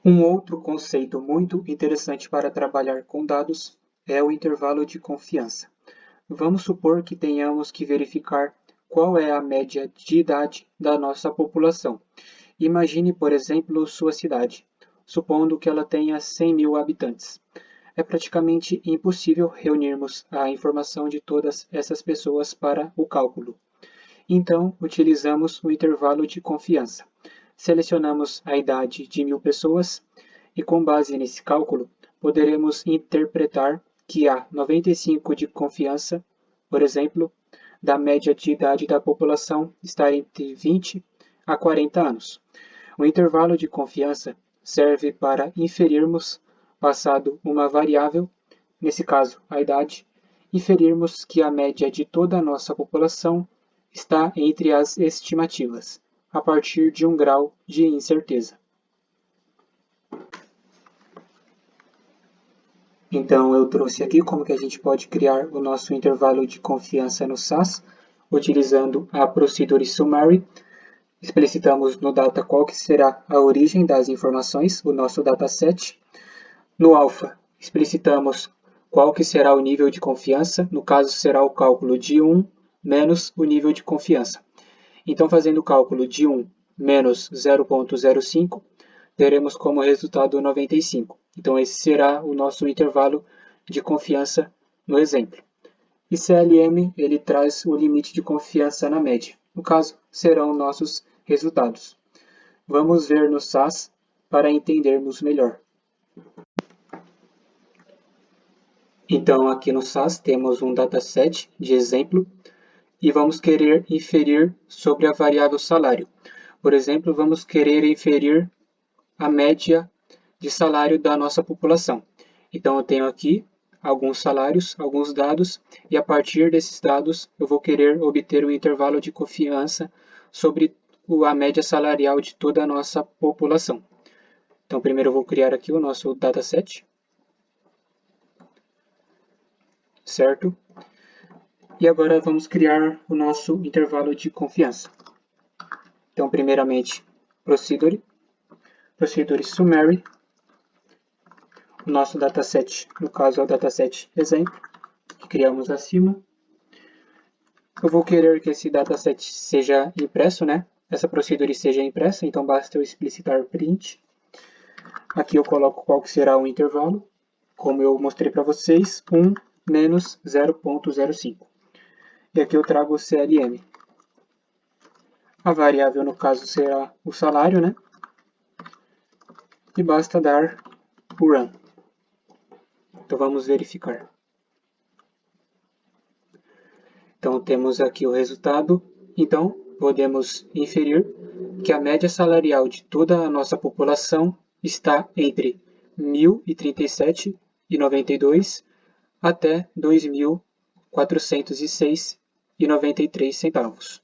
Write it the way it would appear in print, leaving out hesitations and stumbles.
Um outro conceito muito interessante para trabalhar com dados é o intervalo de confiança. Vamos supor que tenhamos que verificar qual é a média de idade da nossa população. Imagine, por exemplo, sua cidade, supondo que ela tenha 100.000 habitantes. É praticamente impossível reunirmos a informação de todas essas pessoas para o cálculo. Então, utilizamos o intervalo de confiança. Selecionamos a idade de 1.000 pessoas e, com base nesse cálculo, poderemos interpretar que há 95 de confiança, por exemplo, da média de idade da população está entre 20 a 40 anos. O intervalo de confiança serve para inferirmos, passado uma variável, nesse caso a idade, inferirmos que a média de toda a nossa população está entre as estimativas, a partir de um grau de incerteza. Então, eu trouxe aqui como que a gente pode criar o nosso intervalo de confiança no SAS, utilizando a Procedure Summary. Explicitamos no data qual que será a origem das informações, o nosso dataset. No alpha, explicitamos qual que será o nível de confiança, no caso será o cálculo de 1 menos o nível de confiança. Então, fazendo o cálculo de 1 menos 0,05, teremos como resultado 95. Então, esse será o nosso intervalo de confiança no exemplo. E CLM, ele traz o limite de confiança na média. No caso, serão nossos resultados. Vamos ver no SAS para entendermos melhor. Então, aqui no SAS temos um dataset de exemplo e vamos querer inferir sobre a variável salário. Por exemplo, vamos querer inferir a média de salário da nossa população. Então, eu tenho aqui alguns salários, alguns dados, e a partir desses dados eu vou querer obter o intervalo de confiança sobre a média salarial de toda a nossa população. Então, primeiro eu vou criar aqui o nosso dataset, certo? E agora vamos criar o nosso intervalo de confiança. Então, primeiramente, Procedure Summary, o nosso dataset, no caso é o dataset exemplo, que criamos acima. Eu vou querer que esse dataset seja impresso, né? Essa procedure seja impressa, então basta eu explicitar print. Aqui eu coloco qual que será o intervalo, como eu mostrei para vocês, 1 menos 0,05. E aqui eu trago o CLM. A variável, no caso, será o salário, né? E basta dar o run. Então vamos verificar. Então temos aqui o resultado. Então podemos inferir que a média salarial de toda a nossa população está entre 1.037,92 até 2.406,93 centavos.